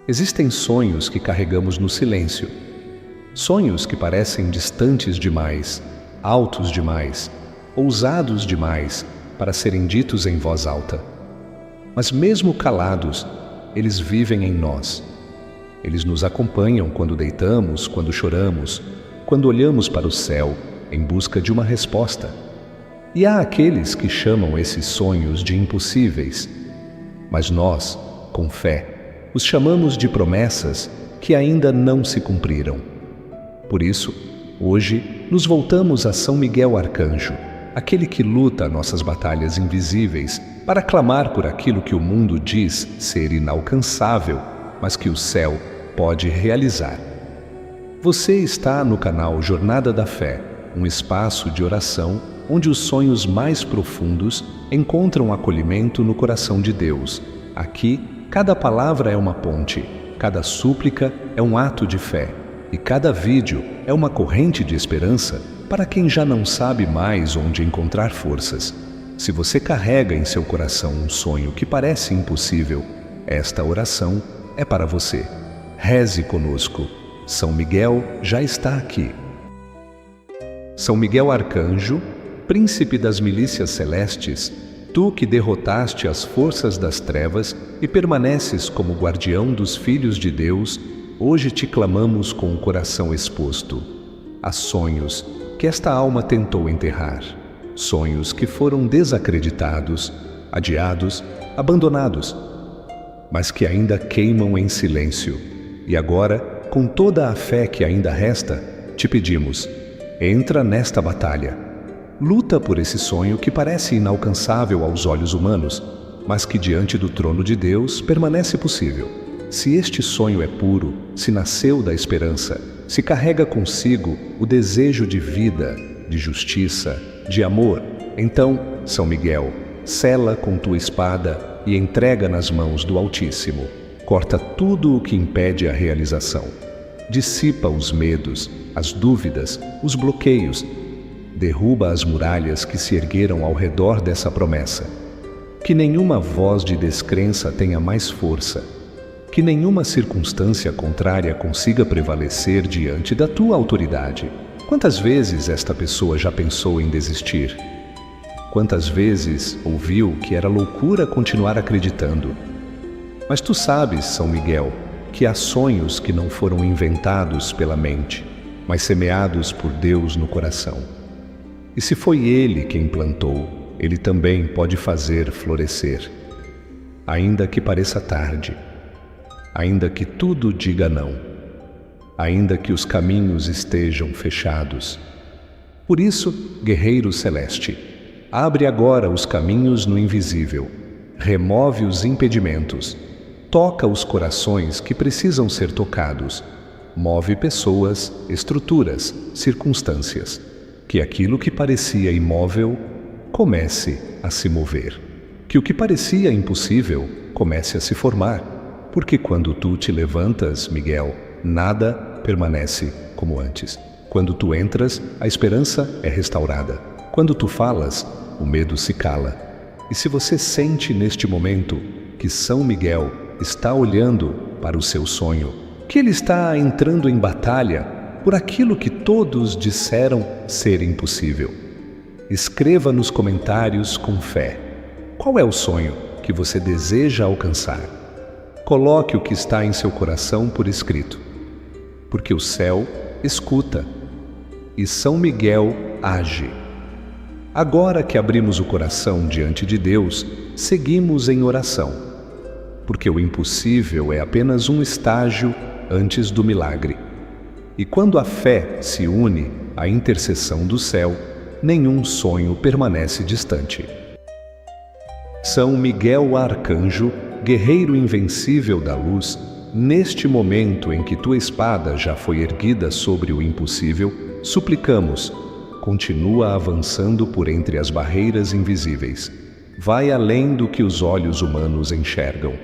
Existem sonhos que carregamos no silêncio. Sonhos que parecem distantes demais, altos demais, ousados demais para serem ditos em voz alta. Mas mesmo calados, eles vivem em nós. Eles nos acompanham quando deitamos, quando choramos, quando olhamos para o céu em busca de uma resposta. E há aqueles que chamam esses sonhos de impossíveis, mas nós, com fé, os chamamos de promessas que ainda não se cumpriram. Por isso, hoje, nos voltamos a São Miguel Arcanjo, aquele que luta nossas batalhas invisíveis para clamar por aquilo que o mundo diz ser inalcançável, mas que o céu pode realizar. Você está no canal Jornada da Fé, um espaço de oração onde os sonhos mais profundos encontram acolhimento no coração de Deus. Aqui, cada palavra é uma ponte, cada súplica é um ato de fé, e cada vídeo é uma corrente de esperança para quem já não sabe mais onde encontrar forças. Se você carrega em seu coração um sonho que parece impossível, esta oração é para você. Reze conosco. São Miguel já está aqui. São Miguel Arcanjo, príncipe das milícias celestes, tu que derrotaste as forças das trevas e permaneces como guardião dos filhos de Deus, hoje te clamamos com o coração exposto. Há sonhos que esta alma tentou enterrar, sonhos que foram desacreditados, adiados, abandonados, mas que ainda queimam em silêncio. E agora, com toda a fé que ainda resta, te pedimos, entra nesta batalha. Luta por esse sonho que parece inalcançável aos olhos humanos, mas que diante do trono de Deus permanece possível. Se este sonho é puro, se nasceu da esperança, se carrega consigo o desejo de vida, de justiça, de amor, então, São Miguel, sela com tua espada e entrega nas mãos do Altíssimo. Corta tudo o que impede a realização. Dissipa os medos, as dúvidas, os bloqueios. Derruba as muralhas que se ergueram ao redor dessa promessa. Que nenhuma voz de descrença tenha mais força. Que nenhuma circunstância contrária consiga prevalecer diante da tua autoridade. Quantas vezes esta pessoa já pensou em desistir? Quantas vezes ouviu que era loucura continuar acreditando? Mas tu sabes, São Miguel, que há sonhos que não foram inventados pela mente, mas semeados por Deus no coração. E se foi Ele quem plantou, Ele também pode fazer florescer. Ainda que pareça tarde, ainda que tudo diga não, ainda que os caminhos estejam fechados. Por isso, guerreiro celeste, abre agora os caminhos no invisível, remove os impedimentos, toca os corações que precisam ser tocados, move pessoas, estruturas, circunstâncias, que aquilo que parecia imóvel comece a se mover, que o que parecia impossível comece a se formar, porque quando tu te levantas, Miguel, nada permanece como antes. Quando tu entras, a esperança é restaurada. Quando tu falas, o medo se cala. E se você sente neste momento que São Miguel está olhando para o seu sonho, que ele está entrando em batalha por aquilo que todos disseram ser impossível, escreva nos comentários com fé. Qual é o sonho que você deseja alcançar? Coloque o que está em seu coração por escrito, porque o céu escuta e São Miguel age. Agora que abrimos o coração diante de Deus, seguimos em oração, porque o impossível é apenas um estágio antes do milagre. E quando a fé se une à intercessão do céu, nenhum sonho permanece distante. São Miguel Arcanjo, guerreiro invencível da luz, neste momento em que tua espada já foi erguida sobre o impossível, suplicamos, continua avançando por entre as barreiras invisíveis. Vai além do que os olhos humanos enxergam.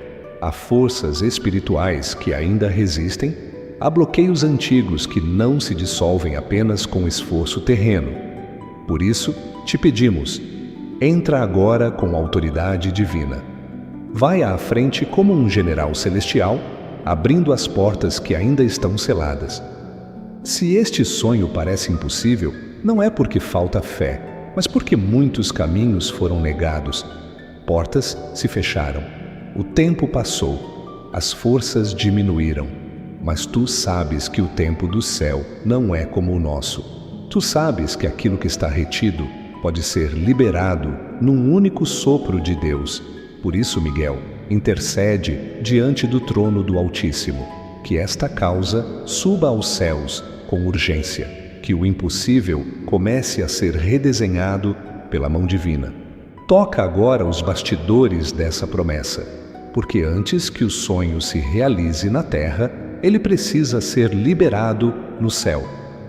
Há forças espirituais que ainda resistem, há bloqueios antigos que não se dissolvem apenas com esforço terreno. Por isso, te pedimos, entra agora com autoridade divina. Vai à frente como um general celestial abrindo as portas que ainda estão seladas. Se este sonho parece impossível, não é porque falta fé, mas porque muitos caminhos foram negados. Portas se fecharam. O tempo passou. As forças diminuíram. Mas tu sabes que o tempo do céu não é como o nosso. Tu sabes que aquilo que está retido pode ser liberado num único sopro de Deus. Por isso, Miguel, intercede diante do trono do Altíssimo, que esta causa suba aos céus com urgência, que o impossível comece a ser redesenhado pela mão divina. Toca agora os bastidores dessa promessa, porque antes que o sonho se realize na terra, ele precisa ser liberado no céu.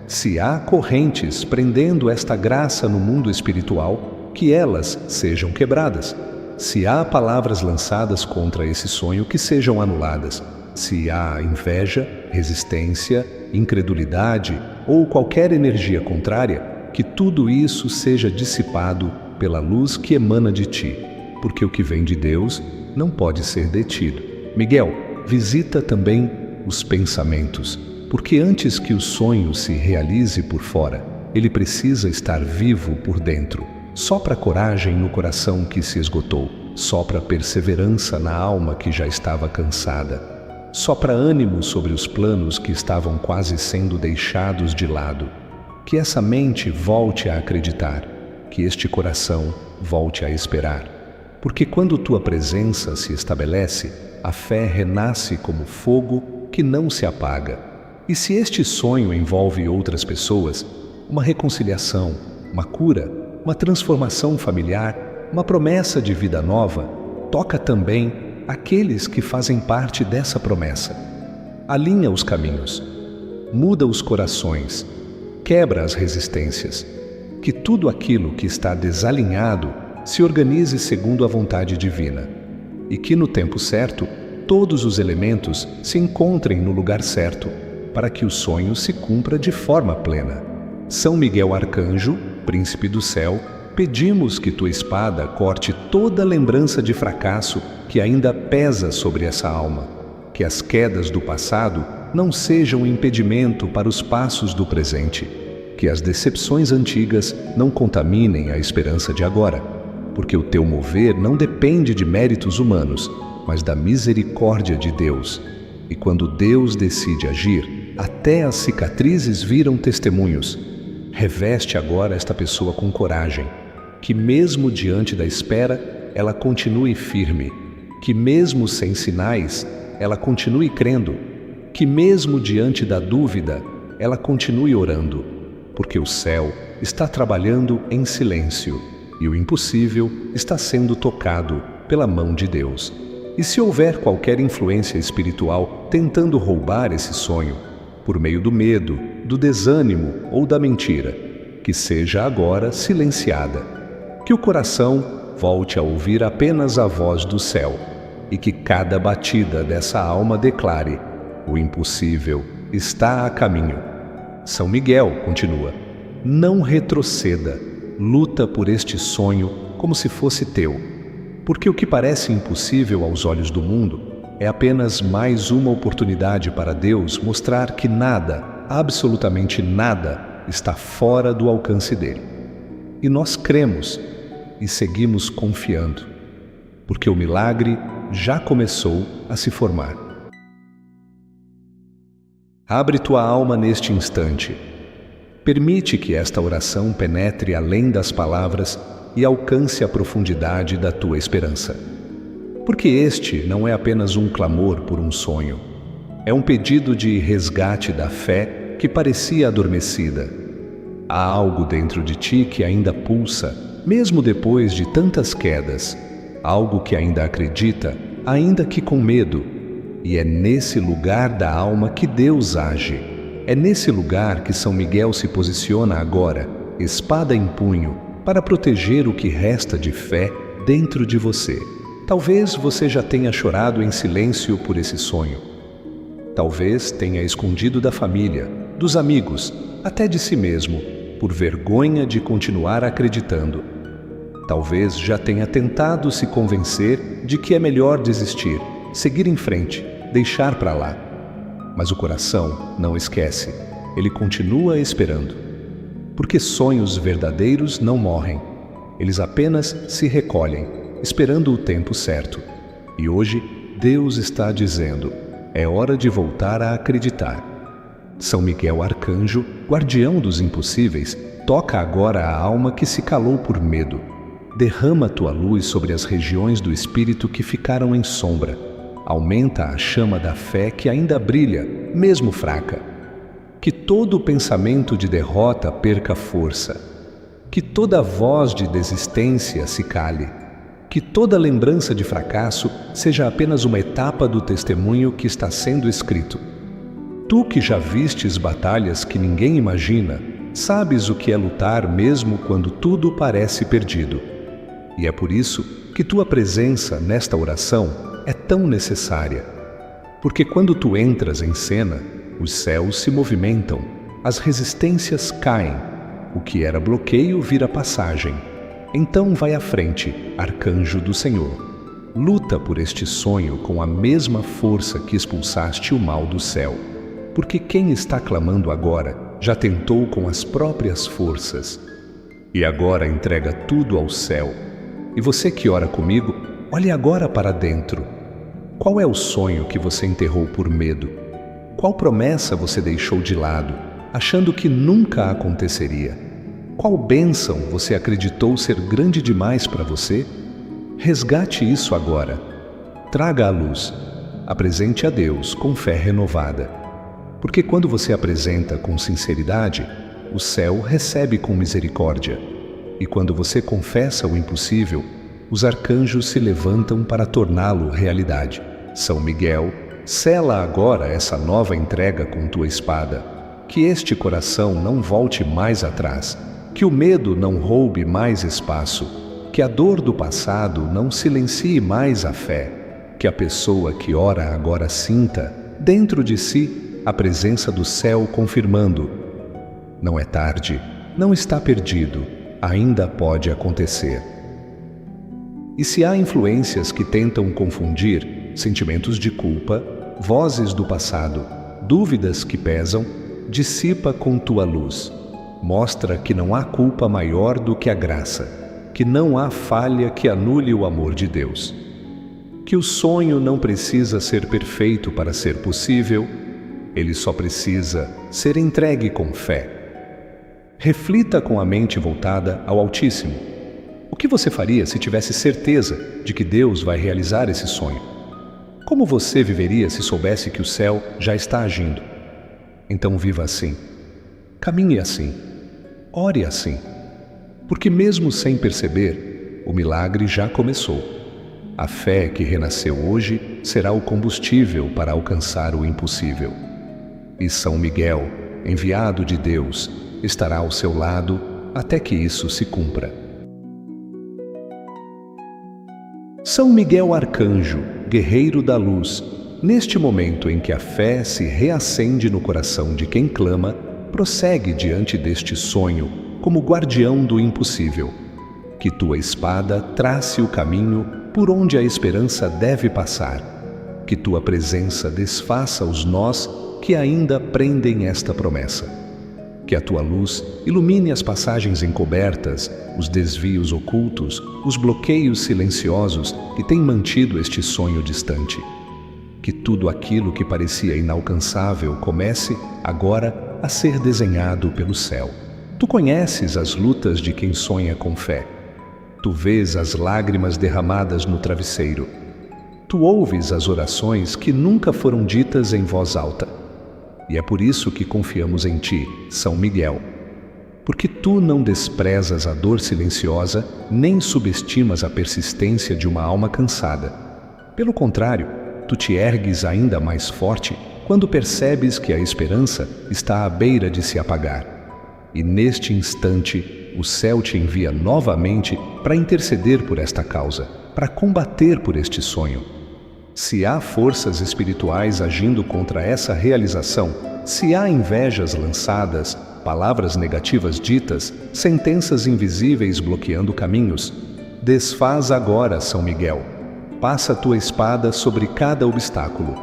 Se há correntes prendendo esta graça no mundo espiritual, que elas sejam quebradas. Se há palavras lançadas contra esse sonho, que sejam anuladas. Se há inveja, resistência, incredulidade ou qualquer energia contrária, que tudo isso seja dissipado pela luz que emana de ti, porque o que vem de Deus não pode ser detido. Miguel, visita também os pensamentos, porque antes que o sonho se realize por fora, ele precisa estar vivo por dentro. Sopra coragem no coração que se esgotou, sopra perseverança na alma que já estava cansada, sopra ânimo sobre os planos que estavam quase sendo deixados de lado. Que essa mente volte a acreditar, que este coração volte a esperar, porque quando tua presença se estabelece, a fé renasce como fogo que não se apaga. E se este sonho envolve outras pessoas, uma reconciliação, uma cura, uma transformação familiar, uma promessa de vida nova, toca também aqueles que fazem parte dessa promessa. Alinha os caminhos, muda os corações, quebra as resistências, que tudo aquilo que está desalinhado se organize segundo a vontade divina, e que no tempo certo todos os elementos se encontrem no lugar certo, para que o sonho se cumpra de forma plena. São Miguel Arcanjo, príncipe do céu, pedimos que tua espada corte toda lembrança de fracasso que ainda pesa sobre essa alma, que as quedas do passado não sejam impedimento para os passos do presente, que as decepções antigas não contaminem a esperança de agora, porque o teu mover não depende de méritos humanos, mas da misericórdia de Deus. E quando Deus decide agir, até as cicatrizes viram testemunhos. Reveste agora esta pessoa com coragem, que mesmo diante da espera, ela continue firme, que mesmo sem sinais, ela continue crendo, que mesmo diante da dúvida, ela continue orando, porque o céu está trabalhando em silêncio e o impossível está sendo tocado pela mão de Deus. E se houver qualquer influência espiritual tentando roubar esse sonho, por meio do medo, do desânimo ou da mentira, que seja agora silenciada, que o coração volte a ouvir apenas a voz do céu, e que cada batida dessa alma declare: o impossível está a caminho. São Miguel continua: não retroceda, luta por este sonho como se fosse teu. Porque o que parece impossível aos olhos do mundo é apenas mais uma oportunidade para Deus mostrar que nada, absolutamente nada, está fora do alcance dele. E nós cremos e seguimos confiando, porque o milagre já começou a se formar. Abre tua alma neste instante. Permite que esta oração penetre além das palavras e alcance a profundidade da tua esperança. Porque este não é apenas um clamor por um sonho, é um pedido de resgate da fé que parecia adormecida. Há algo dentro de ti que ainda pulsa, mesmo depois de tantas quedas, algo que ainda acredita, ainda que com medo, e é nesse lugar da alma que Deus age. É nesse lugar que São Miguel se posiciona agora, espada em punho, para proteger o que resta de fé dentro de você. Talvez você já tenha chorado em silêncio por esse sonho. Talvez tenha escondido da família, dos amigos, até de si mesmo, por vergonha de continuar acreditando. Talvez já tenha tentado se convencer de que é melhor desistir, seguir em frente, deixar para lá. Mas o coração não esquece, ele continua esperando. Porque sonhos verdadeiros não morrem, eles apenas se recolhem, esperando o tempo certo. E hoje, Deus está dizendo, é hora de voltar a acreditar. São Miguel Arcanjo, guardião dos impossíveis, toca agora a alma que se calou por medo. Derrama tua luz sobre as regiões do espírito que ficaram em sombra. Aumenta a chama da fé que ainda brilha, mesmo fraca. Que todo pensamento de derrota perca força. Que toda voz de desistência se cale. Que toda lembrança de fracasso seja apenas uma etapa do testemunho que está sendo escrito. Tu que já vistes batalhas que ninguém imagina, sabes o que é lutar mesmo quando tudo parece perdido. E é por isso que tua presença nesta oração é tão necessária. Porque quando tu entras em cena, os céus se movimentam, as resistências caem, o que era bloqueio vira passagem. Então vai à frente, arcanjo do Senhor. Luta por este sonho com a mesma força que expulsaste o mal do céu. Porque quem está clamando agora já tentou com as próprias forças. E agora entrega tudo ao céu. E você que ora comigo, olhe agora para dentro. Qual é o sonho que você enterrou por medo? Qual promessa você deixou de lado, achando que nunca aconteceria? Qual bênção você acreditou ser grande demais para você? Resgate isso agora. Traga à luz. Apresente a Deus com fé renovada. Porque quando você apresenta com sinceridade, o céu recebe com misericórdia. E quando você confessa o impossível, os arcanjos se levantam para torná-lo realidade. São Miguel, sela agora essa nova entrega com tua espada. Que este coração não volte mais atrás, que o medo não roube mais espaço, que a dor do passado não silencie mais a fé, que a pessoa que ora agora sinta, dentro de si, a presença do céu confirmando: não é tarde, não está perdido, ainda pode acontecer. E se há influências que tentam confundir, sentimentos de culpa, vozes do passado, dúvidas que pesam, dissipa com tua luz. Mostra que não há culpa maior do que a graça, que não há falha que anule o amor de Deus. Que o sonho não precisa ser perfeito para ser possível, ele só precisa ser entregue com fé. Reflita com a mente voltada ao Altíssimo. O que você faria se tivesse certeza de que Deus vai realizar esse sonho? Como você viveria se soubesse que o céu já está agindo? Então viva assim. Caminhe assim. Ore assim. Porque mesmo sem perceber, o milagre já começou. A fé que renasceu hoje será o combustível para alcançar o impossível. E São Miguel, enviado de Deus, estará ao seu lado até que isso se cumpra. São Miguel Arcanjo, guerreiro da luz, neste momento em que a fé se reacende no coração de quem clama, prossegue diante deste sonho como guardião do impossível. Que tua espada trace o caminho por onde a esperança deve passar. Que tua presença desfaça os nós que ainda prendem esta promessa. Que a tua luz ilumine as passagens encobertas, os desvios ocultos, os bloqueios silenciosos que têm mantido este sonho distante. Que tudo aquilo que parecia inalcançável comece, agora, a ser desenhado pelo céu. Tu conheces as lutas de quem sonha com fé. Tu vês as lágrimas derramadas no travesseiro. Tu ouves as orações que nunca foram ditas em voz alta. E é por isso que confiamos em ti, São Miguel. Porque tu não desprezas a dor silenciosa, nem subestimas a persistência de uma alma cansada. Pelo contrário, tu te ergues ainda mais forte quando percebes que a esperança está à beira de se apagar. E neste instante, o céu te envia novamente para interceder por esta causa, para combater por este sonho. Se há forças espirituais agindo contra essa realização, se há invejas lançadas, palavras negativas ditas, sentenças invisíveis bloqueando caminhos, desfaz agora, São Miguel. Passa a tua espada sobre cada obstáculo.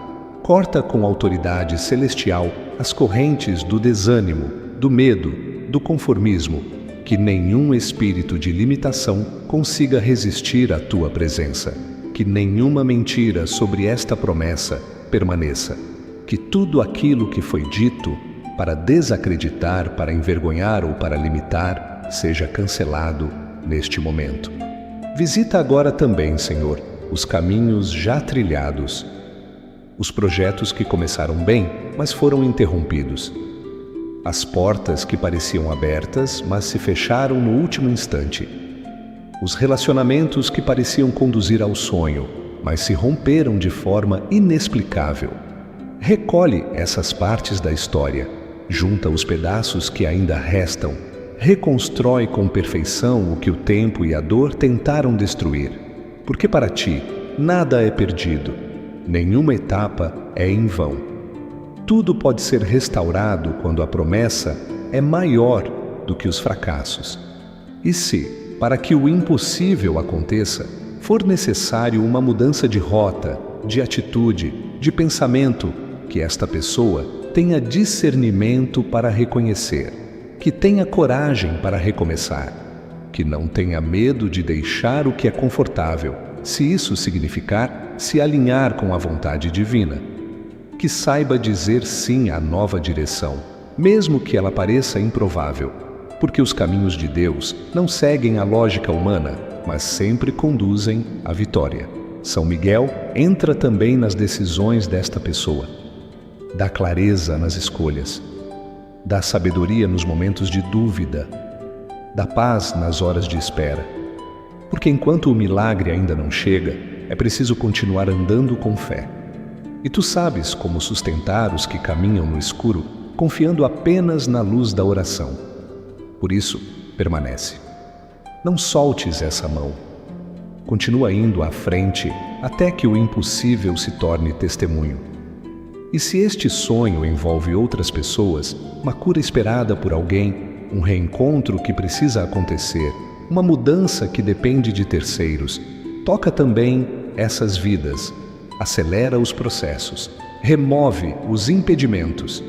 Corta com autoridade celestial as correntes do desânimo, do medo, do conformismo, que nenhum espírito de limitação consiga resistir à tua presença, que nenhuma mentira sobre esta promessa permaneça, que tudo aquilo que foi dito para desacreditar, para envergonhar ou para limitar, seja cancelado neste momento. Visita agora também, Senhor, os caminhos já trilhados, os projetos que começaram bem, mas foram interrompidos, as portas que pareciam abertas, mas se fecharam no último instante, os relacionamentos que pareciam conduzir ao sonho, mas se romperam de forma inexplicável. Recolhe essas partes da história, junta os pedaços que ainda restam, reconstrói com perfeição o que o tempo e a dor tentaram destruir, porque para ti nada é perdido, nenhuma etapa é em vão. Tudo pode ser restaurado quando a promessa é maior do que os fracassos. E se, para que o impossível aconteça, for necessário uma mudança de rota, de atitude, de pensamento, que esta pessoa tenha discernimento para reconhecer, que tenha coragem para recomeçar, que não tenha medo de deixar o que é confortável, se isso significar se alinhar com a vontade divina, que saiba dizer sim à nova direção, mesmo que ela pareça improvável, porque os caminhos de Deus não seguem a lógica humana, mas sempre conduzem à vitória. São Miguel entra também nas decisões desta pessoa, dá clareza nas escolhas, dá sabedoria nos momentos de dúvida, dá paz nas horas de espera. Porque enquanto o milagre ainda não chega, é preciso continuar andando com fé. E tu sabes como sustentar os que caminham no escuro, confiando apenas na luz da oração. Por isso, permanece. Não soltes essa mão. Continua indo à frente até que o impossível se torne testemunho. E se este sonho envolve outras pessoas, uma cura esperada por alguém, um reencontro que precisa acontecer, uma mudança que depende de terceiros, toca também essas vidas, acelera os processos, remove os impedimentos.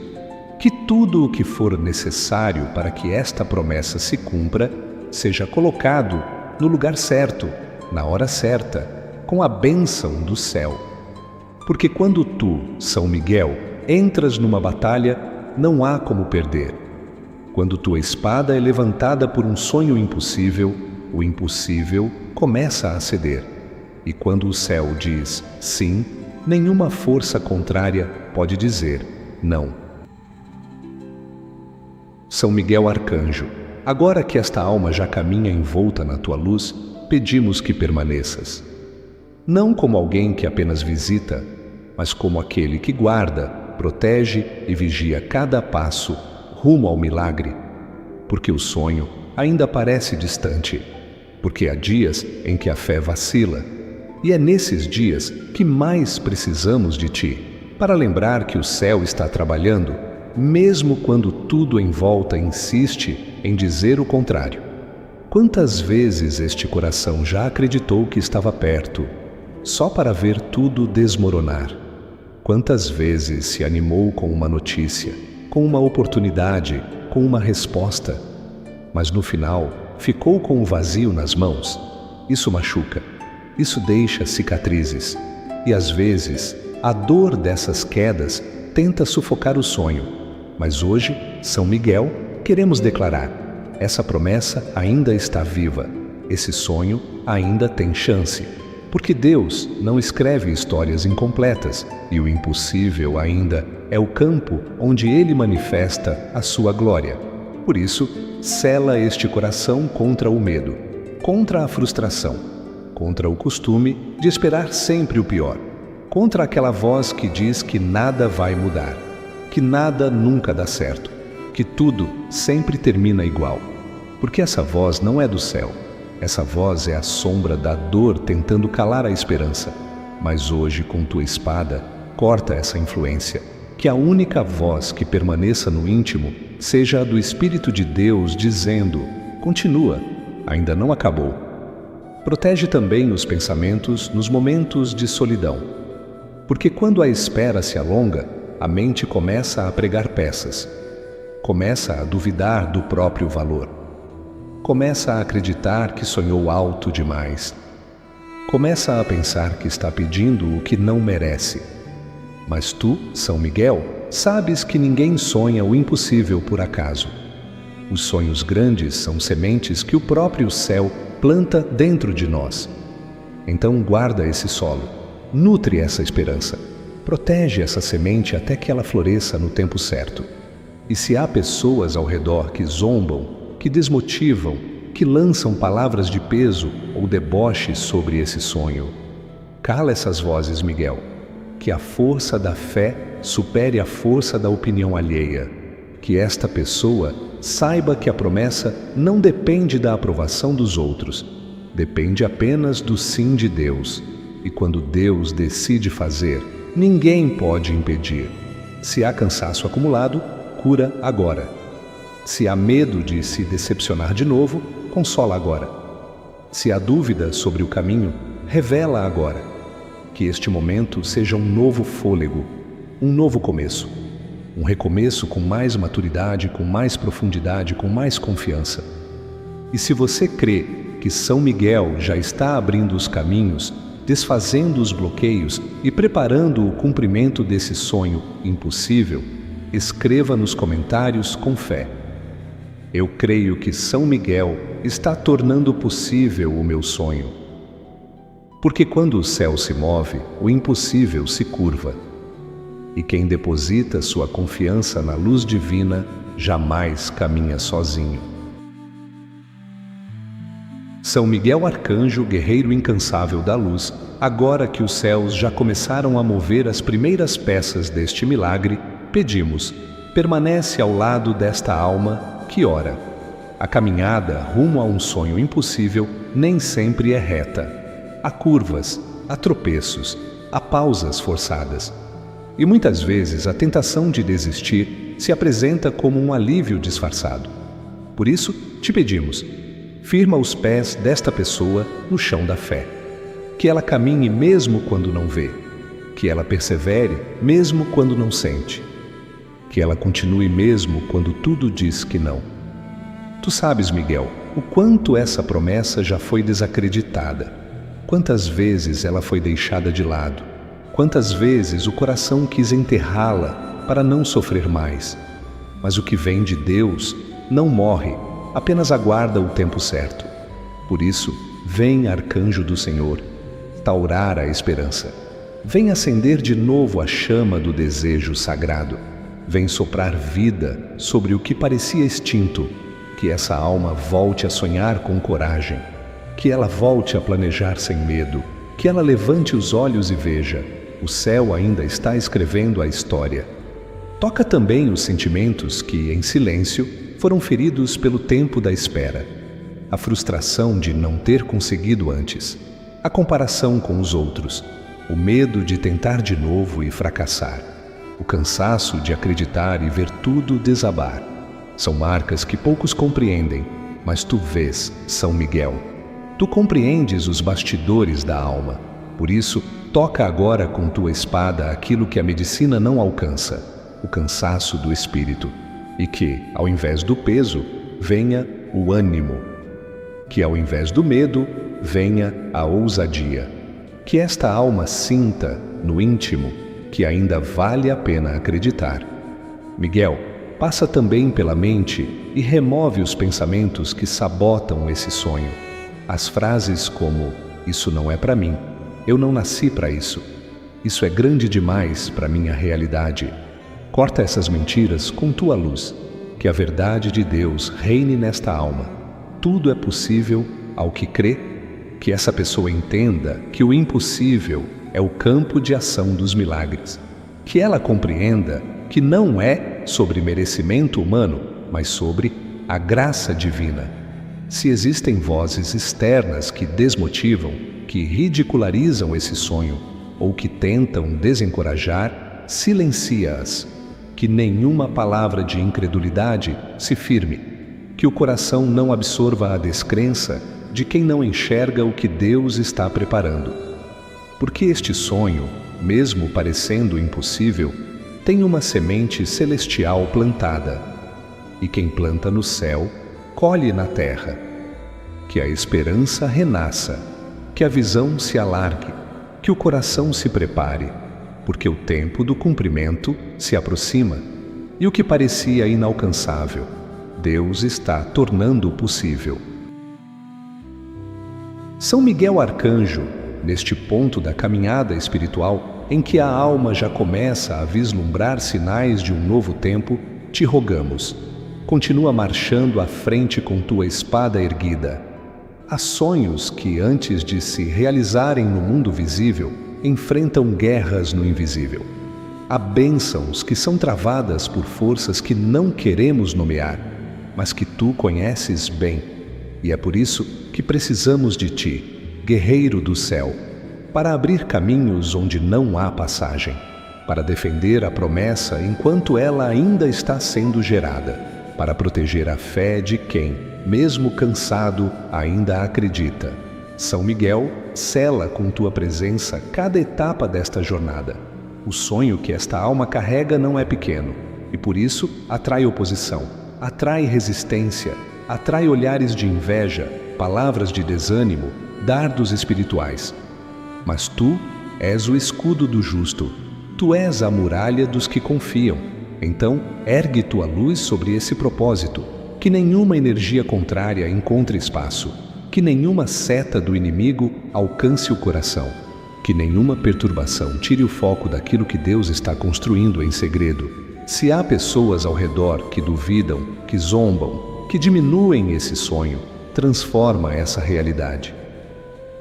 Que tudo o que for necessário para que esta promessa se cumpra, seja colocado no lugar certo, na hora certa, com a bênção do céu. Porque quando tu, São Miguel, entras numa batalha, não há como perder. Quando tua espada é levantada por um sonho impossível, o impossível começa a ceder. E quando o céu diz sim, nenhuma força contrária pode dizer não. São Miguel Arcanjo, agora que esta alma já caminha envolta na tua luz, pedimos que permaneças. Não como alguém que apenas visita, mas como aquele que guarda, protege e vigia cada passo rumo ao milagre. Porque o sonho ainda parece distante, porque há dias em que a fé vacila, e é nesses dias que mais precisamos de ti, para lembrar que o céu está trabalhando, mesmo quando tudo em volta insiste em dizer o contrário. Quantas vezes este coração já acreditou que estava perto, só para ver tudo desmoronar? Quantas vezes se animou com uma notícia, com uma oportunidade, com uma resposta, mas no final ficou com um vazio nas mãos? Isso machuca, isso deixa cicatrizes, e às vezes a dor dessas quedas tenta sufocar o sonho. Mas hoje, São Miguel, queremos declarar: essa promessa ainda está viva, esse sonho ainda tem chance. Porque Deus não escreve histórias incompletas, e o impossível ainda é o campo onde Ele manifesta a sua glória. Por isso, sela este coração contra o medo, contra a frustração, contra o costume de esperar sempre o pior, contra aquela voz que diz que nada vai mudar, que nada nunca dá certo, que tudo sempre termina igual. Porque essa voz não é do céu. Essa voz é a sombra da dor tentando calar a esperança. Mas hoje, com tua espada, corta essa influência. Que a única voz que permaneça no íntimo seja a do Espírito de Deus dizendo: continua, ainda não acabou. Protege também os pensamentos nos momentos de solidão. Porque quando a espera se alonga, a mente começa a pregar peças. Começa a duvidar do próprio valor. Começa a acreditar que sonhou alto demais. Começa a pensar que está pedindo o que não merece. Mas tu, São Miguel, sabes que ninguém sonha o impossível por acaso. Os sonhos grandes são sementes que o próprio céu planta dentro de nós. Então guarda esse solo, nutre essa esperança, protege essa semente até que ela floresça no tempo certo. E se há pessoas ao redor que zombam, que desmotivam, que lançam palavras de peso ou deboche sobre esse sonho, cala essas vozes, Miguel, que a força da fé supere a força da opinião alheia, que esta pessoa saiba que a promessa não depende da aprovação dos outros, depende apenas do sim de Deus. E quando Deus decide fazer, ninguém pode impedir. Se há cansaço acumulado, cura agora. Se há medo de se decepcionar de novo, consola agora. Se há dúvida sobre o caminho, revela agora. Que este momento seja um novo fôlego, um novo começo. Um recomeço com mais maturidade, com mais profundidade, com mais confiança. E se você crê que São Miguel já está abrindo os caminhos, desfazendo os bloqueios e preparando o cumprimento desse sonho impossível, escreva nos comentários com fé: eu creio que São Miguel está tornando possível o meu sonho. Porque quando o céu se move, o impossível se curva. E quem deposita sua confiança na luz divina jamais caminha sozinho. São Miguel Arcanjo, guerreiro incansável da luz, agora que os céus já começaram a mover as primeiras peças deste milagre, pedimos: permanece ao lado desta alma que ora. A caminhada rumo a um sonho impossível nem sempre é reta. Há curvas, há tropeços, há pausas forçadas. E muitas vezes a tentação de desistir se apresenta como um alívio disfarçado. Por isso, te pedimos: firma os pés desta pessoa no chão da fé. Que ela caminhe mesmo quando não vê. Que ela persevere mesmo quando não sente. Que ela continue mesmo quando tudo diz que não. Tu sabes, Miguel, o quanto essa promessa já foi desacreditada. Quantas vezes ela foi deixada de lado. Quantas vezes o coração quis enterrá-la para não sofrer mais. Mas o que vem de Deus não morre, apenas aguarda o tempo certo. Por isso, vem, Arcanjo do Senhor, taurar a esperança. Vem acender de novo a chama do desejo sagrado. Vem soprar vida sobre o que parecia extinto. Que essa alma volte a sonhar com coragem. Que ela volte a planejar sem medo. Que ela levante os olhos e veja: o céu ainda está escrevendo a história. Toca também os sentimentos que, em silêncio, foram feridos pelo tempo da espera. A frustração de não ter conseguido antes. A comparação com os outros. O medo de tentar de novo e fracassar. O cansaço de acreditar e ver tudo desabar. São marcas que poucos compreendem, mas tu vês, São Miguel. Tu compreendes os bastidores da alma. Por isso, toca agora com tua espada aquilo que a medicina não alcança, o cansaço do espírito, e que, ao invés do peso, venha o ânimo, que ao invés do medo, venha a ousadia, que esta alma sinta, no íntimo, que ainda vale a pena acreditar. Miguel, passa também pela mente e remove os pensamentos que sabotam esse sonho. As frases como: isso não é para mim, eu não nasci para isso, isso é grande demais para minha realidade. Corta essas mentiras com tua luz, que a verdade de Deus reine nesta alma. Tudo é possível ao que crê. Que essa pessoa entenda que o impossível é o campo de ação dos milagres. Que ela compreenda que não é sobre merecimento humano, mas sobre a graça divina. Se existem vozes externas que desmotivam, que ridicularizam esse sonho ou que tentam desencorajar, silencia-as. Que nenhuma palavra de incredulidade se firme. Que o coração não absorva a descrença de quem não enxerga o que Deus está preparando. Porque este sonho mesmo parecendo impossível, tem uma semente celestial plantada. E quem planta no céu, colhe na terra. Que a esperança renasça, que a visão se alargue, que o coração se prepare, porque o tempo do cumprimento se aproxima, e o que parecia inalcançável, Deus está tornando possível. São Miguel Arcanjo, neste ponto da caminhada espiritual em que a alma já começa a vislumbrar sinais de um novo tempo, te rogamos, continua marchando à frente com tua espada erguida. Há sonhos que, antes de se realizarem no mundo visível, enfrentam guerras no invisível. Há bênçãos que são travadas por forças que não queremos nomear, mas que tu conheces bem. E é por isso que precisamos de ti, guerreiro do céu, para abrir caminhos onde não há passagem, para defender a promessa enquanto ela ainda está sendo gerada, para proteger a fé de quem, mesmo cansado, ainda acredita. São Miguel, sela com tua presença cada etapa desta jornada. O sonho que esta alma carrega não é pequeno, e por isso atrai oposição, atrai resistência, atrai olhares de inveja, palavras de desânimo, dardos espirituais. Mas tu és o escudo do justo, tu és a muralha dos que confiam. Então, ergue tua luz sobre esse propósito, que nenhuma energia contrária encontre espaço, que nenhuma seta do inimigo alcance o coração, que nenhuma perturbação tire o foco daquilo que Deus está construindo em segredo. Se há pessoas ao redor que duvidam, que zombam, que diminuem esse sonho, transforma essa realidade.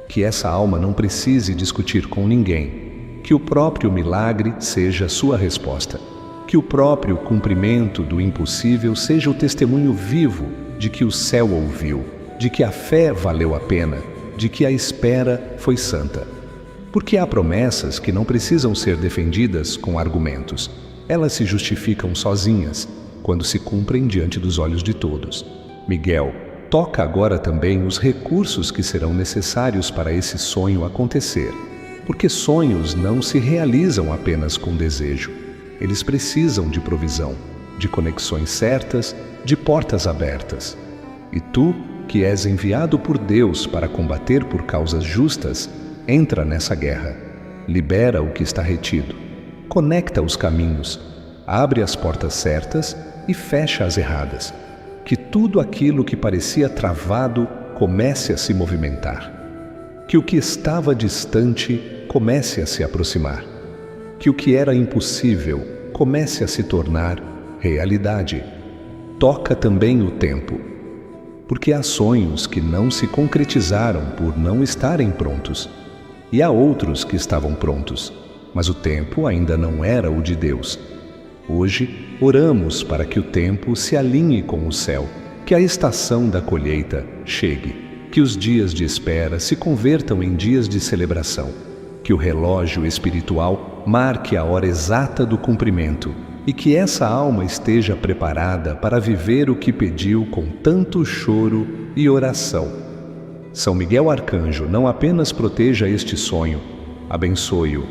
Que essa alma não precise discutir com ninguém, que o próprio milagre seja sua resposta. Que o próprio cumprimento do impossível seja o testemunho vivo de que o céu ouviu, de que a fé valeu a pena, de que a espera foi santa. Porque há promessas que não precisam ser defendidas com argumentos. Elas se justificam sozinhas, quando se cumprem diante dos olhos de todos. Miguel, toca agora também os recursos que serão necessários para esse sonho acontecer. Porque sonhos não se realizam apenas com desejo. Eles precisam de provisão, de conexões certas, de portas abertas. E tu, que és enviado por Deus para combater por causas justas, entra nessa guerra. Libera o que está retido. Conecta os caminhos. Abre as portas certas e fecha as erradas. Que tudo aquilo que parecia travado comece a se movimentar. Que o que estava distante comece a se aproximar. Que o que era impossível comece a se tornar realidade. Toca também o tempo, porque há sonhos que não se concretizaram por não estarem prontos, e há outros que estavam prontos, mas o tempo ainda não era o de Deus. Hoje, oramos para que o tempo se alinhe com o céu, que a estação da colheita chegue, que os dias de espera se convertam em dias de celebração, que o relógio espiritual marque a hora exata do cumprimento e que essa alma esteja preparada para viver o que pediu com tanto choro e oração. São Miguel Arcanjo não apenas proteja este sonho, abençoe-o,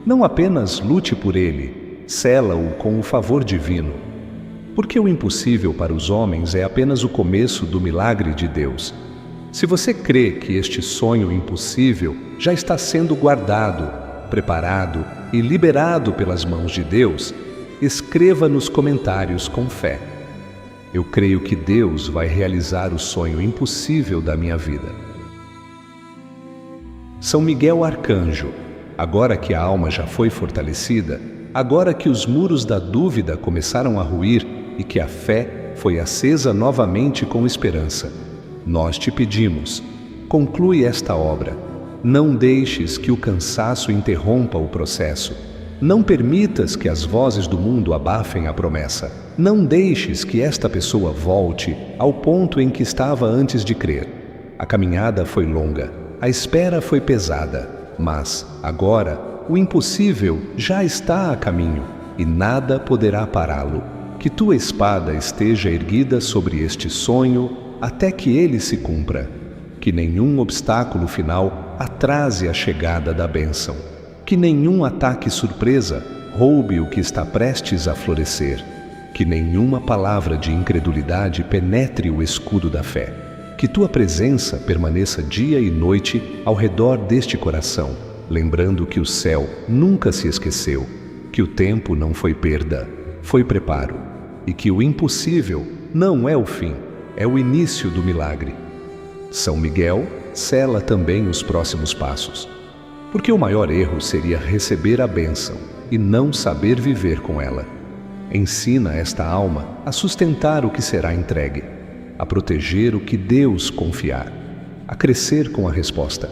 não apenas lute por ele, sela-o com o favor divino. Porque o impossível para os homens é apenas o começo do milagre de Deus. Se você crê que este sonho impossível já está sendo guardado, preparado e liberado pelas mãos de Deus, escreva nos comentários com fé. Eu creio que Deus vai realizar o sonho impossível da minha vida. São Miguel Arcanjo, agora que a alma já foi fortalecida, agora que os muros da dúvida começaram a ruir e que a fé foi acesa novamente com esperança, nós te pedimos, conclui esta obra. Não deixes que o cansaço interrompa o processo. Não permitas que as vozes do mundo abafem a promessa. Não deixes que esta pessoa volte ao ponto em que estava antes de crer. A caminhada foi longa, a espera foi pesada, mas, agora, o impossível já está a caminho e nada poderá pará-lo. Que tua espada esteja erguida sobre este sonho até que ele se cumpra. Que nenhum obstáculo final atrase a chegada da bênção. Que nenhum ataque surpresa roube o que está prestes a florescer. Que nenhuma palavra de incredulidade penetre o escudo da fé. Que tua presença permaneça dia e noite ao redor deste coração, lembrando que o céu nunca se esqueceu, que o tempo não foi perda, foi preparo, e que o impossível não é o fim, é o início do milagre. São Miguel sela também os próximos passos, porque o maior erro seria receber a bênção e não saber viver com ela. Ensina esta alma a sustentar o que será entregue, a proteger o que Deus confiar, a crescer com a resposta,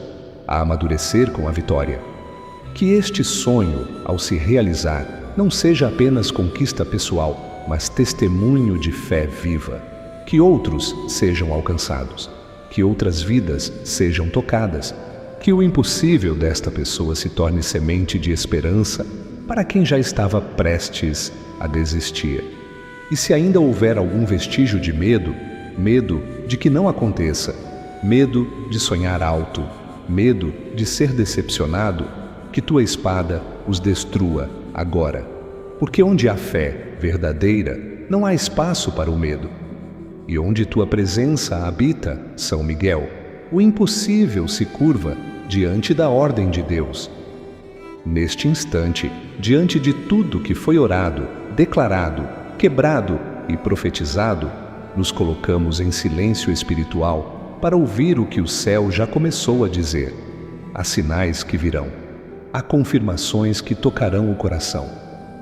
a amadurecer com a vitória. Que este sonho, ao se realizar, não seja apenas conquista pessoal, mas testemunho de fé viva. Que outros sejam alcançados, que outras vidas sejam tocadas, que o impossível desta pessoa se torne semente de esperança para quem já estava prestes a desistir. E se ainda houver algum vestígio de medo de que não aconteça, medo de sonhar alto, medo de ser decepcionado, que tua espada os destrua agora. Porque onde há fé verdadeira, não há espaço para o medo. E onde tua presença habita, São Miguel, o impossível se curva diante da ordem de Deus. Neste instante, diante de tudo que foi orado, declarado, quebrado e profetizado, nos colocamos em silêncio espiritual para ouvir o que o céu já começou a dizer. Há sinais que virão, há confirmações que tocarão o coração,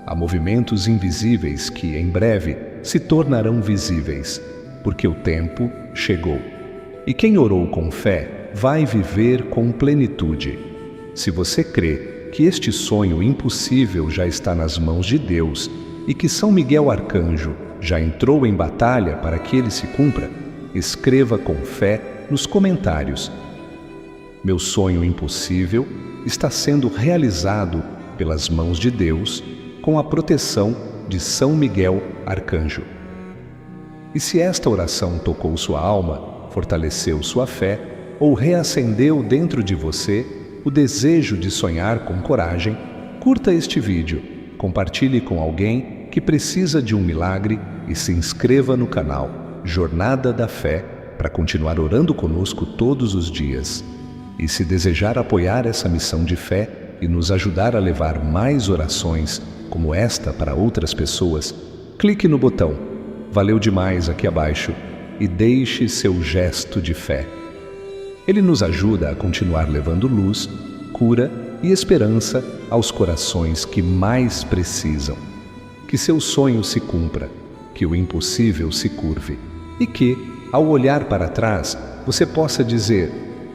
há movimentos invisíveis que, em breve, se tornarão visíveis, porque o tempo chegou. E quem orou com fé vai viver com plenitude. Se você crê que este sonho impossível já está nas mãos de Deus e que São Miguel Arcanjo já entrou em batalha para que ele se cumpra, escreva com fé nos comentários: meu sonho impossível está sendo realizado pelas mãos de Deus com a proteção de São Miguel Arcanjo. E se esta oração tocou sua alma, fortaleceu sua fé ou reacendeu dentro de você o desejo de sonhar com coragem, curta este vídeo, compartilhe com alguém que precisa de um milagre e se inscreva no canal Jornada da Fé para continuar orando conosco todos os dias. E se desejar apoiar essa missão de fé e nos ajudar a levar mais orações como esta para outras pessoas, clique no botão Valeu demais aqui abaixo e deixe seu gesto de fé. Ele nos ajuda a continuar levando luz, cura e esperança aos corações que mais precisam. Que seu sonho se cumpra, que o impossível se curve e que, ao olhar para trás, você possa dizer: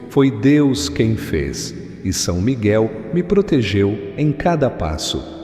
foi Deus quem fez e São Miguel me protegeu em cada passo.